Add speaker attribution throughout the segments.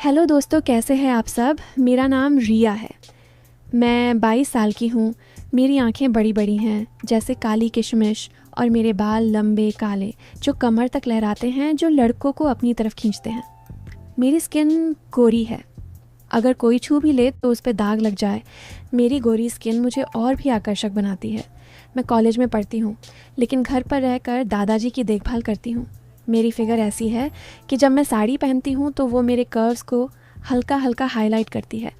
Speaker 1: Hello दोस्तों, कैसे हैं आप सब। मेरा नाम रिया है। मैं 22 साल की हूँ। मेरी आंखें बड़ी बड़ी हैं जैसे काली किशमिश, और मेरे बाल लंबे काले जो कमर तक लहराते हैं, जो लड़कों को अपनी तरफ खींचते हैं। मेरी स्किन गोरी है, अगर कोई छू भी ले तो उस पर दाग लग जाए। मेरी गोरी स्किन मुझे और भी आकर्षक बनाती है। मैं कॉलेज में पढ़ती हूँ, लेकिन घर पर रहकर दादाजी की देखभाल करती हूँ। मेरी फिगर ऐसी है कि जब मैं साड़ी पहनती हूँ तो वो मेरे कर्व्स को हल्का हल्का हाईलाइट करती है,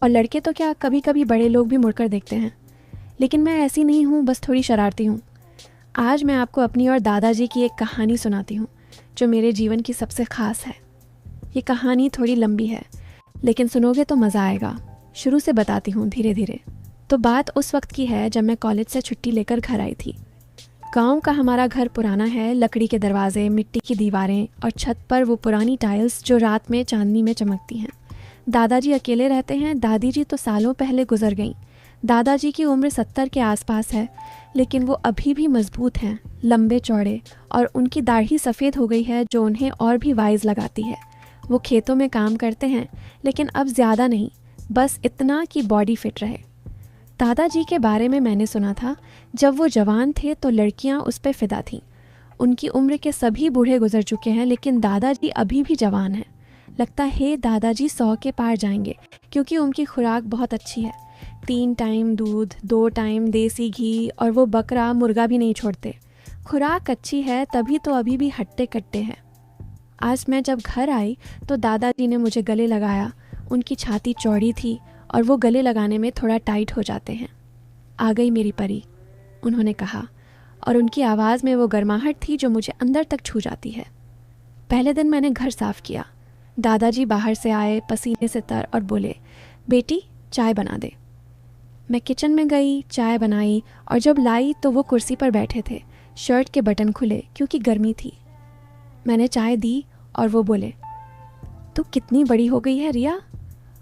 Speaker 1: और लड़के तो क्या, कभी कभी बड़े लोग भी मुड़कर देखते हैं। लेकिन मैं ऐसी नहीं हूँ, बस थोड़ी शरारती हूँ। आज मैं आपको अपनी और दादाजी की एक कहानी सुनाती हूँ जो मेरे जीवन की सबसे ख़ास है। ये कहानी थोड़ी लंबी है, लेकिन सुनोगे तो मज़ा आएगा। शुरू से बताती हूँ धीरे धीरे। तो बात उस वक्त की है जब मैं कॉलेज से छुट्टी लेकर घर आई थी। गांव का हमारा घर पुराना है, लकड़ी के दरवाजे, मिट्टी की दीवारें और छत पर वो पुरानी टाइल्स जो रात में चांदनी में चमकती हैं। दादाजी अकेले रहते हैं। दादी जी तो सालों पहले गुजर गईं। दादाजी की उम्र 70 के आसपास है, लेकिन वो अभी भी मजबूत हैं, लंबे चौड़े, और उनकी दाढ़ी सफ़ेद हो गई है जो उन्हें और भी वाइज लगाती है। वो खेतों में काम करते हैं, लेकिन अब ज़्यादा नहीं, बस इतना कि बॉडी फिट रहे। दादाजी के बारे में मैंने सुना था, जब वो जवान थे तो लड़कियां उस पर फिदा थीं। उनकी उम्र के सभी बूढ़े गुजर चुके हैं, लेकिन दादाजी अभी भी जवान हैं। लगता है दादाजी 100 के पार जाएंगे, क्योंकि उनकी खुराक बहुत अच्छी है। 3 टाइम दूध, 2 टाइम देसी घी, और वो बकरा मुर्गा भी नहीं छोड़ते। खुराक अच्छी है, तभी तो अभी भी हट्टे कट्टे हैं। आज मैं जब घर आई तो दादाजी ने मुझे गले लगाया। उनकी छाती चौड़ी थी और वो गले लगाने में थोड़ा टाइट हो जाते हैं। आ गई मेरी परी, उन्होंने कहा, और उनकी आवाज़ में वो गर्माहट थी जो मुझे अंदर तक छू जाती है। पहले दिन मैंने घर साफ़ किया। दादाजी बाहर से आए, पसीने से तर, और बोले, बेटी चाय बना दे। मैं किचन में गई, चाय बनाई, और जब लाई तो वो कुर्सी पर बैठे थे। शर्ट के बटन खुले क्योंकि गर्मी थी। मैंने चाय दी और वो बोले, तू कितनी बड़ी हो गई है रिया,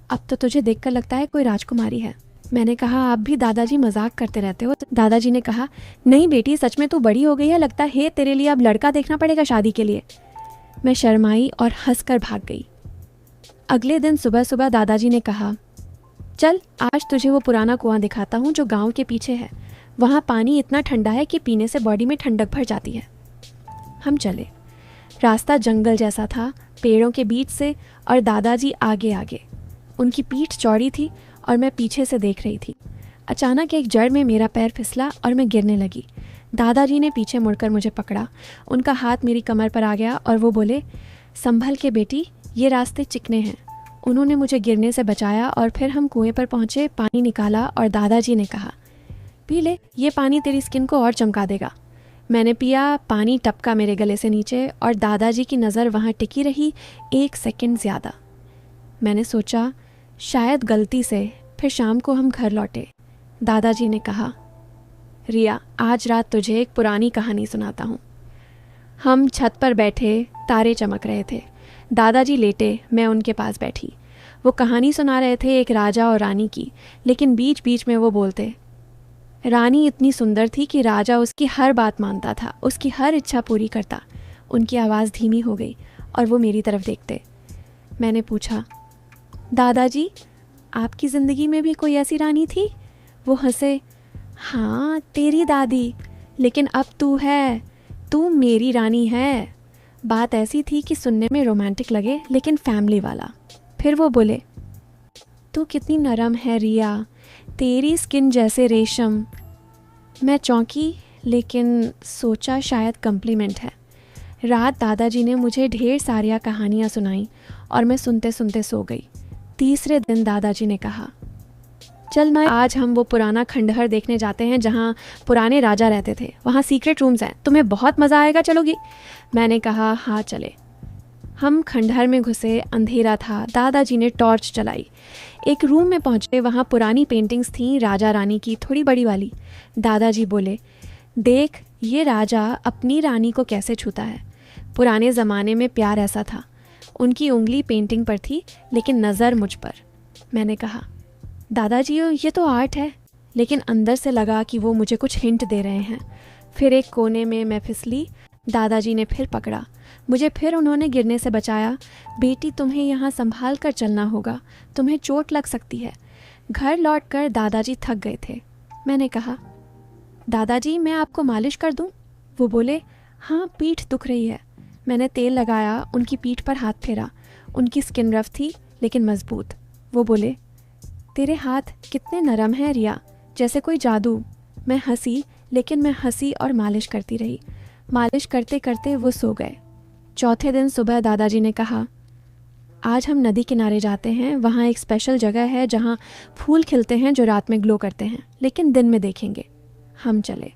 Speaker 1: अब तो तुझे देखकर लगता है कोई राजकुमारी है। मैंने कहा, आप भी दादाजी मजाक करते रहते हो। दादाजी ने कहा, नहीं बेटी, सच में तू बड़ी हो गई है, लगता है तेरे लिए अब लड़का देखना पड़ेगा शादी के लिए। मैं शर्माई और हंसकर भाग गई। अगले दिन सुबह सुबह दादाजी ने कहा, चल आज तुझे वो पुराना कुआं दिखाता हूँ जो गांव के पीछे है। वहाँ पानी इतना ठंडा है कि पीने से बॉडी में ठंडक भर जाती है। हम चले। रास्ता जंगल जैसा था, पेड़ों के बीच से, और दादाजी आगे आगे। उनकी पीठ चौड़ी थी और मैं पीछे से देख रही थी। अचानक एक जड़ में मेरा पैर फिसला और मैं गिरने लगी। दादाजी ने पीछे मुड़कर मुझे पकड़ा। उनका हाथ मेरी कमर पर आ गया और वो बोले, संभल के बेटी, ये रास्ते चिकने हैं। उन्होंने मुझे गिरने से बचाया और फिर हम कुएं पर पहुँचे, पानी निकाला और दादाजी ने कहा, पी ले, ये पानी तेरी स्किन को और चमका देगा। मैंने पिया। पानी टपका मेरे गले से नीचे और दादाजी की नज़र वहाँ टिकी रही 1 सेकंड ज़्यादा। मैंने सोचा शायद गलती से। फिर शाम को हम घर लौटे। दादाजी ने कहा, रिया आज रात तुझे एक पुरानी कहानी सुनाता हूँ। हम छत पर बैठे, तारे चमक रहे थे। दादाजी लेटे, मैं उनके पास बैठी। वो कहानी सुना रहे थे एक राजा और रानी की, लेकिन बीच बीच में वो बोलते। रानी इतनी सुंदर थी कि राजा उसकी हर बात मानता था, उसकी हर इच्छा पूरी करता। उनकी आवाज़ धीमी हो गई और वो मेरी तरफ देखते। मैंने पूछा, दादाजी आपकी ज़िंदगी में भी कोई ऐसी रानी थी? वो हंसे, हाँ तेरी दादी, लेकिन अब तू है, तू मेरी रानी है। बात ऐसी थी कि सुनने में रोमांटिक लगे, लेकिन फैमिली वाला। फिर वो बोले, तू कितनी नरम है रिया, तेरी स्किन जैसे रेशम। मैं चौंकी, लेकिन सोचा शायद कम्प्लीमेंट है। रात दादाजी ने मुझे ढेर सारियाँ कहानियाँ सुनाईं और मैं सुनते सुनते सो गई। तीसरे दिन दादाजी ने कहा, चल मैं, आज हम वो पुराना खंडहर देखने जाते हैं जहाँ पुराने राजा रहते थे। वहाँ सीक्रेट रूम्स हैं, तुम्हें बहुत मज़ा आएगा, चलोगी? मैंने कहा, हाँ चले। हम खंडहर में घुसे। अंधेरा था। दादाजी ने टॉर्च चलाई। एक रूम में पहुँचे। वहाँ पुरानी पेंटिंग्स थीं, राजा रानी की, थोड़ी बड़ी वाली। दादाजी बोले, देख ये राजा अपनी रानी को कैसे छूता है। पुराने ज़माने में प्यार ऐसा था। उनकी उंगली पेंटिंग पर थी, लेकिन नज़र मुझ पर। मैंने कहा, दादाजी ये तो आर्ट है, लेकिन अंदर से लगा कि वो मुझे कुछ हिंट दे रहे हैं। फिर एक कोने में मैं फिसली। दादाजी ने फिर पकड़ा। मुझे फिर उन्होंने गिरने से बचाया। बेटी, तुम्हें यहाँ संभाल कर चलना होगा, तुम्हें चोट लग सकती है। घर लौटकर दादाजी थक गए थे। मैंने कहा, दादाजी मैं आपको मालिश कर दूं? वो बोले, हाँ पीठ दुख रही है। मैंने तेल लगाया, उनकी पीठ पर हाथ फेरा। उनकी स्किन रफ थी लेकिन मजबूत। वो बोले, तेरे हाथ कितने नरम हैं रिया, जैसे कोई जादू। मैं हंसी, लेकिन मैं हंसी और मालिश करती रही। मालिश करते करते वो सो गए। चौथे दिन सुबह दादाजी ने कहा, आज हम नदी किनारे जाते हैं। वहाँ एक स्पेशल जगह है जहाँ फूल खिलते हैं जो रात में ग्लो करते हैं, लेकिन दिन में देखेंगे। हम चले।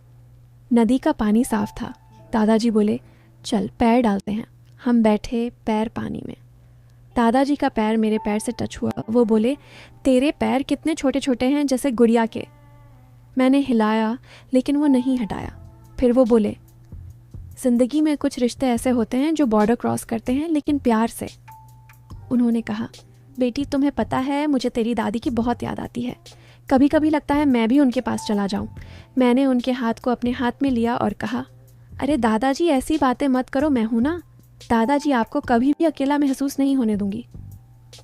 Speaker 1: नदी का पानी साफ था। दादाजी बोले, चल पैर डालते हैं। हम बैठे, पैर पानी में। दादाजी का पैर मेरे पैर से टच हुआ। वो बोले, तेरे पैर कितने छोटे छोटे हैं, जैसे गुड़िया के। मैंने हिलाया लेकिन वो नहीं हटाया। फिर वो बोले, ज़िंदगी में कुछ रिश्ते ऐसे होते हैं जो बॉर्डर क्रॉस करते हैं, लेकिन प्यार से। उन्होंने कहा, बेटी तुम्हें पता है मुझे तेरी दादी की बहुत याद आती है। कभी कभी लगता है मैं भी उनके पास चला जाऊं। मैंने उनके हाथ को अपने हाथ में लिया और कहा, अरे दादाजी ऐसी बातें मत करो, मैं हूं ना। दादाजी आपको कभी भी अकेला महसूस नहीं होने दूंगी।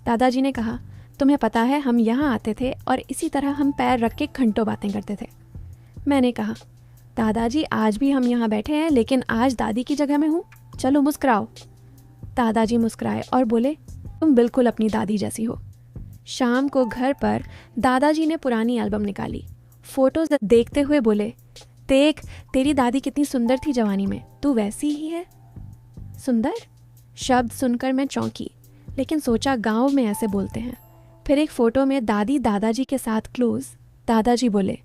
Speaker 1: दादाजी ने कहा, तुम्हें पता है हम यहाँ आते थे और इसी तरह हम पैर रख के घंटों बातें करते थे। मैंने कहा, दादाजी आज भी हम यहाँ बैठे हैं, लेकिन आज दादी की जगह में हूँ, चलो मुस्कुराओ। दादाजी मुस्कुराए और बोले, तुम बिल्कुल अपनी दादी जैसी हो। शाम को घर पर दादाजी ने पुरानी एल्बम निकाली। फोटोज देखते हुए बोले, देख तेरी दादी कितनी सुंदर थी जवानी में, तू वैसी ही है। सुंदर शब्द सुनकर मैं चौंकी, लेकिन सोचा गांव में ऐसे बोलते हैं। फिर एक फ़ोटो में दादी दादाजी के साथ क्लोज। दादाजी बोले,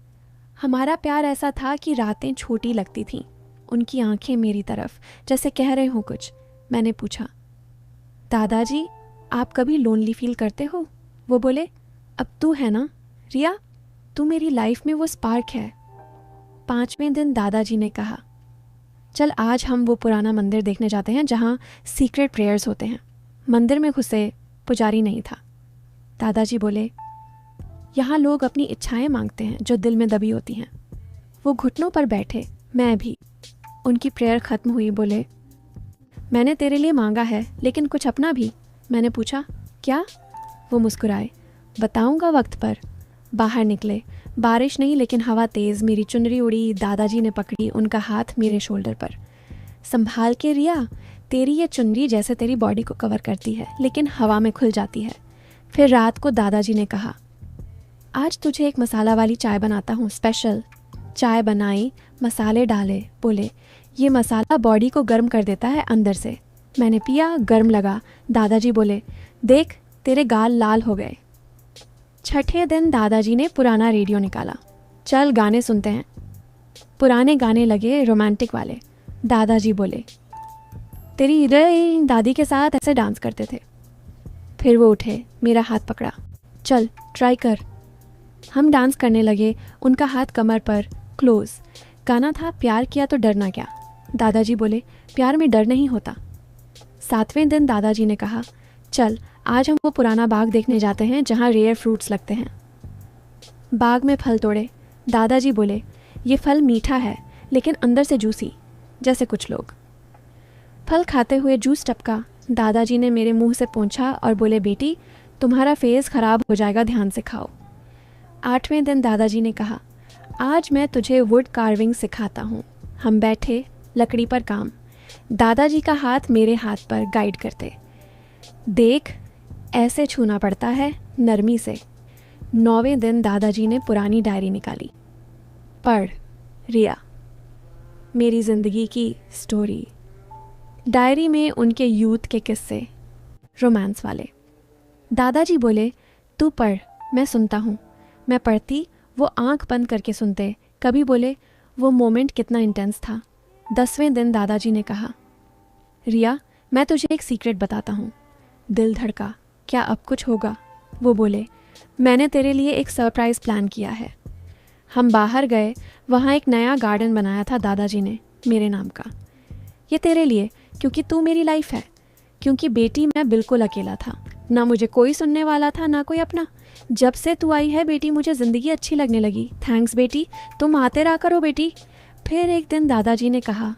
Speaker 1: हमारा प्यार ऐसा था कि रातें छोटी लगती थीं। उनकी आंखें मेरी तरफ, जैसे कह रहे हों कुछ। मैंने पूछा, दादाजी आप कभी लोनली फील करते हो? वो बोले, अब तू है ना रिया, तू मेरी लाइफ में वो स्पार्क है। 5वें दिन दादाजी ने कहा, चल आज हम वो पुराना मंदिर देखने जाते हैं जहाँ सीक्रेट प्रेयर्स होते हैं। मंदिर में घुसे, पुजारी नहीं था। दादाजी बोले, यहाँ लोग अपनी इच्छाएं मांगते हैं जो दिल में दबी होती हैं। वो घुटनों पर बैठे, मैं भी। उनकी प्रेयर ख़त्म हुई। बोले, मैंने तेरे लिए मांगा है, लेकिन कुछ अपना भी। मैंने पूछा, क्या? वो मुस्कुराए, बताऊंगा वक्त पर। बाहर निकले। बारिश नहीं लेकिन हवा तेज़। मेरी चुनरी उड़ी। दादाजी ने पकड़ी, उनका हाथ मेरे शोल्डर पर। संभाल के रिया, तेरी ये चुनरी जैसे तेरी बॉडी को कवर करती है, लेकिन हवा में खुल जाती है। फिर रात को दादाजी ने कहा, आज तुझे एक मसाला वाली चाय बनाता हूँ, स्पेशल। चाय बनाई, मसाले डाले। बोले, ये मसाला बॉडी को गर्म कर देता है अंदर से। मैंने पिया, गर्म लगा। दादाजी बोले, देख तेरे गाल लाल हो गए। छठे दिन दादाजी ने पुराना रेडियो निकाला। चल गाने सुनते हैं। पुराने गाने लगे, रोमांटिक वाले। दादाजी बोले, तेरी दादी के साथ ऐसे डांस करते थे। फिर वो उठे, मेरा हाथ पकड़ा, चल ट्राई कर। हम डांस करने लगे, उनका हाथ कमर पर, क्लोज। गाना था, प्यार किया तो डरना क्या। दादाजी बोले, प्यार में डर नहीं होता। 7वें दिन दादाजी ने कहा, चल आज हम वो पुराना बाग देखने जाते हैं जहाँ रेयर फ्रूट्स लगते हैं। बाग में फल तोड़े। दादाजी बोले, ये फल मीठा है लेकिन अंदर से जूसी, जैसे कुछ लोग। फल खाते हुए जूस टपका। दादाजी ने मेरे मुंह से पोंछा और बोले, बेटी तुम्हारा फेस खराब हो जाएगा, ध्यान से खाओ। 8वें दिन दादाजी ने कहा, आज मैं तुझे वुड कार्विंग सिखाता हूँ। हम बैठे, लकड़ी पर काम। दादाजी का हाथ मेरे हाथ पर गाइड करते। देख ऐसे छूना पड़ता है, नरमी से। 9वें दिन दादाजी ने पुरानी डायरी निकाली। पढ़ रिया, मेरी ज़िंदगी की स्टोरी। डायरी में उनके यूथ के किस्से, रोमांस वाले। दादाजी बोले, तू पढ़, मैं सुनता हूँ। मैं पढ़ती, वो आंख बंद करके सुनते। कभी बोले, वो मोमेंट कितना इंटेंस था। 10वें दिन दादाजी ने कहा, रिया मैं तुझे एक सीक्रेट बताता हूँ। दिल धड़का, क्या अब कुछ होगा? वो बोले, मैंने तेरे लिए एक सरप्राइज़ प्लान किया है। हम बाहर गए, वहाँ एक नया गार्डन बनाया था दादाजी ने मेरे नाम का। ये तेरे लिए, क्योंकि तू मेरी लाइफ है। क्योंकि बेटी मैं बिल्कुल अकेला था, ना मुझे कोई सुनने वाला था ना कोई अपना। जब से तू आई है बेटी, मुझे ज़िंदगी अच्छी लगने लगी। थैंक्स बेटी, तुम आते रहा करो बेटी। फिर एक दिन दादाजी ने कहा,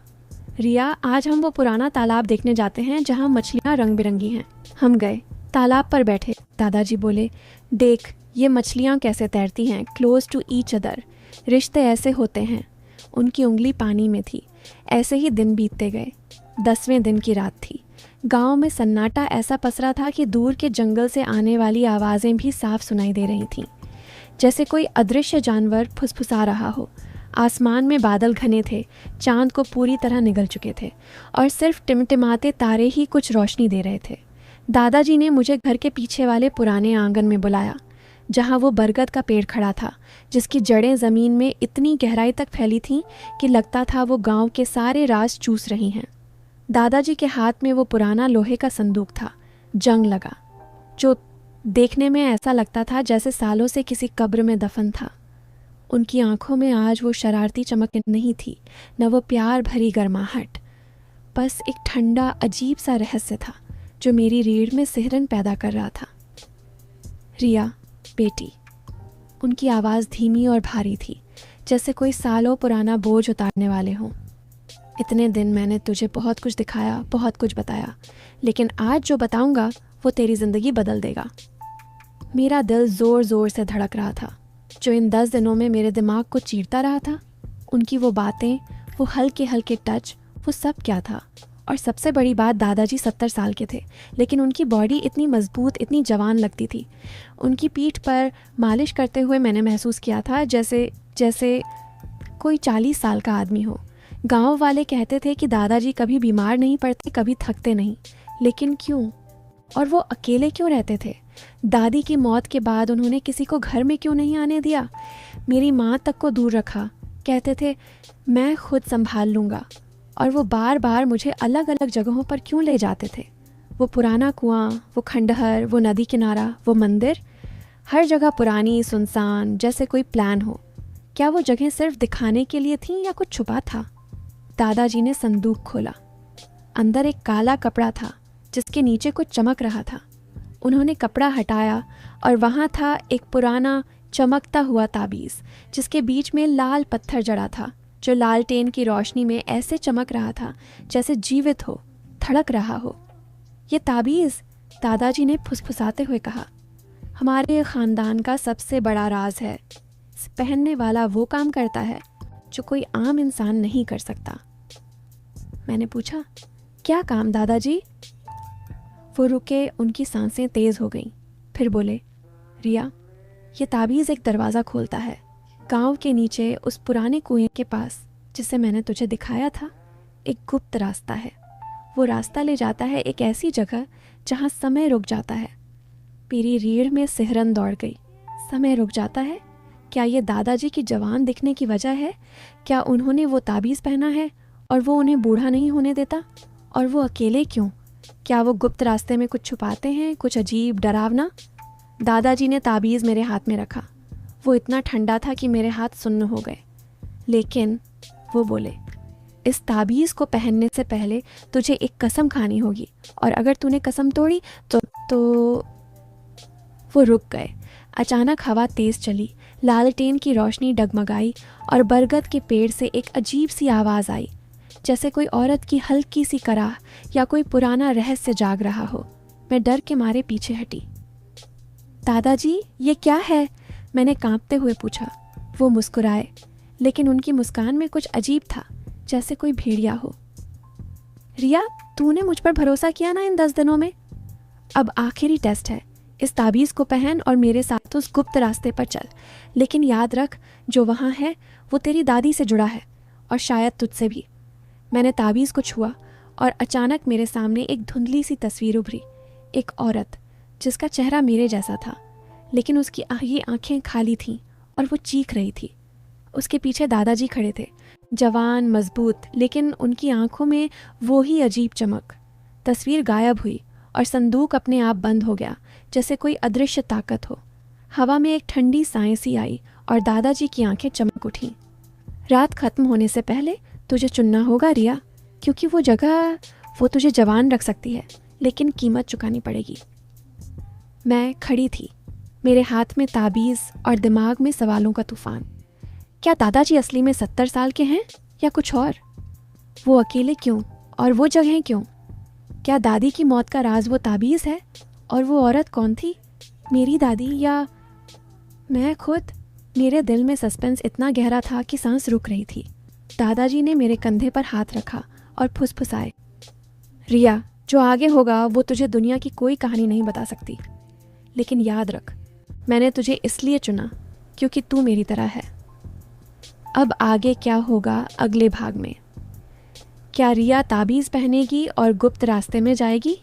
Speaker 1: रिया, आज हम वो पुराना तालाब देखने जाते हैं जहाँ मछलियाँ रंग बिरंगी हैं। हम गए, तालाब पर बैठे। दादाजी बोले, देख ये मछलियाँ कैसे तैरती हैं, क्लोज टू ईच अदर। रिश्ते ऐसे होते हैं। उनकी उंगली पानी में थी। ऐसे ही दिन बीतते गए। 10वें दिन की रात थी। गांव में सन्नाटा ऐसा पसरा था कि दूर के जंगल से आने वाली आवाज़ें भी साफ सुनाई दे रही थीं, जैसे कोई अदृश्य जानवर फुसफुसा रहा हो। आसमान में बादल घने थे, चांद को पूरी तरह निगल चुके थे और सिर्फ टिमटिमाते तारे ही कुछ रोशनी दे रहे थे। दादाजी ने मुझे घर के पीछे वाले पुराने आंगन में बुलाया, जहाँ वो बरगद का पेड़ खड़ा था, जिसकी जड़ें ज़मीन में इतनी गहराई तक फैली थीं कि लगता था वो गांव के सारे राज चूस रही हैं। दादाजी के हाथ में वो पुराना लोहे का संदूक था, जंग लगा, जो देखने में ऐसा लगता था जैसे सालों से किसी कब्र में दफन था। उनकी आंखों में आज वो शरारती चमक नहीं थी, न वो प्यार भरी गर्माहट। बस एक ठंडा अजीब सा रहस्य था जो मेरी रीढ़ में सिहरन पैदा कर रहा था। रिया बेटी। उनकी आवाज़ धीमी और भारी थी, जैसे कोई सालों पुराना बोझ उतारने वाले हों। इतने दिन मैंने तुझे बहुत कुछ दिखाया, बहुत कुछ बताया, लेकिन आज जो बताऊंगा वो तेरी ज़िंदगी बदल देगा। मेरा दिल ज़ोर ज़ोर से धड़क रहा था, जो इन 10 दिनों में मेरे दिमाग को चीरता रहा था। उनकी वो बातें, वो हल्के हल्के टच, वो सब क्या था। और सबसे बड़ी बात, दादाजी 70 साल के थे, लेकिन उनकी बॉडी इतनी मजबूत, इतनी जवान लगती थी। उनकी पीठ पर मालिश करते हुए मैंने महसूस किया था जैसे कोई 40 साल का आदमी हो। गांव वाले कहते थे कि दादाजी कभी बीमार नहीं पड़ते, कभी थकते नहीं, लेकिन क्यों? और वो अकेले क्यों रहते थे? दादी की मौत के बाद उन्होंने किसी को घर में क्यों नहीं आने दिया? मेरी माँ तक को दूर रखा। कहते थे मैं खुद संभाल लूँगा। और वो बार बार मुझे अलग अलग जगहों पर क्यों ले जाते थे? वो पुराना कुआं, वो खंडहर, वो नदी किनारा, वो मंदिर, हर जगह पुरानी, सुनसान, जैसे कोई प्लान हो। क्या वो जगह सिर्फ दिखाने के लिए थी या कुछ छुपा था? दादाजी ने संदूक खोला। अंदर एक काला कपड़ा था जिसके नीचे कुछ चमक रहा था। उन्होंने कपड़ा हटाया और वहाँ था एक पुराना चमकता हुआ ताबीज़, जिसके बीच में लाल पत्थर जड़ा था, जो लालटेन की रोशनी में ऐसे चमक रहा था जैसे जीवित हो, धड़क रहा हो। ये ताबीज़, दादाजी ने फुसफुसाते हुए कहा, हमारे ख़ानदान का सबसे बड़ा राज है। पहनने वाला वो काम करता है जो कोई आम इंसान नहीं कर सकता। मैंने पूछा, क्या काम दादाजी? वो रुके, उनकी सांसें तेज़ हो गईं। फिर बोले, रिया, ये ताबीज़ एक दरवाज़ा खोलता है। गांव के नीचे उस पुराने कुएं के पास जिसे मैंने तुझे दिखाया था, एक गुप्त रास्ता है। वो रास्ता ले जाता है एक ऐसी जगह जहाँ समय रुक जाता है। मेरी रीढ़ में सिहरन दौड़ गई। समय रुक जाता है? क्या ये दादाजी की जवान दिखने की वजह है? क्या उन्होंने वो ताबीज़ पहना है और वो उन्हें बूढ़ा नहीं होने देता? और वो अकेले क्यों? क्या वो गुप्त रास्ते में कुछ छुपाते हैं, कुछ अजीब डरावना? दादाजी ने ताबीज़ मेरे हाथ में रखा। वो इतना ठंडा था कि मेरे हाथ सुन्न हो गए। लेकिन वो बोले, इस ताबीज़ को पहनने से पहले तुझे एक कसम खानी होगी, और अगर तूने कसम तोड़ी तो वो रुक गए। अचानक हवा तेज़ चली, लालटेन की रोशनी डगमगाई और बरगद के पेड़ से एक अजीब सी आवाज़ आई, जैसे कोई औरत की हल्की सी कराह या कोई पुराना रहस्य जाग रहा हो। मैं डर के मारे पीछे हटी। दादाजी, ये क्या है? मैंने कांपते हुए पूछा। वो मुस्कुराए, लेकिन उनकी मुस्कान में कुछ अजीब था, जैसे कोई भेड़िया हो। रिया, तूने मुझ पर भरोसा किया ना इन 10 दिनों में? अब आखिरी टेस्ट है। इस ताबीज़ को पहन और मेरे साथ उस गुप्त रास्ते पर चल। लेकिन याद रख, जो वहाँ है वो तेरी दादी से जुड़ा है, और शायद तुझसे भी। मैंने ताबीज़ को छुआ और अचानक मेरे सामने एक धुंधली सी तस्वीर उभरी। एक औरत जिसका चेहरा मेरे जैसा था, लेकिन उसकी ये आंखें खाली थीं और वो चीख रही थी। उसके पीछे दादाजी खड़े थे, जवान, मजबूत, लेकिन उनकी आंखों में वो ही अजीब चमक। तस्वीर गायब हुई और संदूक अपने आप बंद हो गया, जैसे कोई अदृश्य ताकत हो। हवा में एक ठंडी सांस सी आई और दादाजी की आंखें चमक उठीं। रात खत्म होने से पहले तुझे चुनना होगा रिया, क्योंकि वो जगह वो तुझे जवान रख सकती है, लेकिन कीमत चुकानी पड़ेगी। मैं खड़ी थी, मेरे हाथ में ताबीज़ और दिमाग में सवालों का तूफान। क्या दादाजी असली में 70 साल के हैं या कुछ और? वो अकेले क्यों और वो जगह क्यों? क्या दादी की मौत का राज वो ताबीज़ है? और वो औरत कौन थी? मेरी दादी या मैं खुद? मेरे दिल में सस्पेंस इतना गहरा था कि सांस रुक रही थी। दादाजी ने मेरे कंधे पर हाथ रखा और फुसफुसाए, रिया, जो आगे होगा वो तुझे दुनिया की कोई कहानी नहीं बता सकती, लेकिन याद रख, मैंने तुझे इसलिए चुना क्योंकि तू मेरी तरह है। अब आगे क्या होगा अगले भाग में? क्या रिया ताबीज़ पहनेगी और गुप्त रास्ते में जाएगी?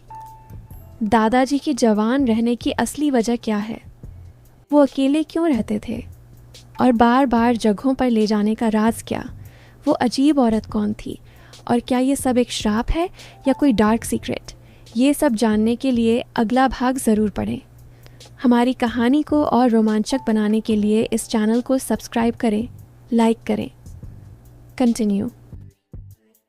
Speaker 1: दादाजी की जवान रहने की असली वजह क्या है? वो अकेले क्यों रहते थे? और बार बार जगहों पर ले जाने का राज क्या? वो अजीब औरत कौन थी? और क्या ये सब एक श्राप है या कोई डार्क सीक्रेट? ये सब जानने के लिए अगला भाग ज़रूर पढ़ें। हमारी कहानी को और रोमांचक बनाने के लिए इस चैनल को सब्सक्राइब करें, लाइक करें। कंटिन्यू।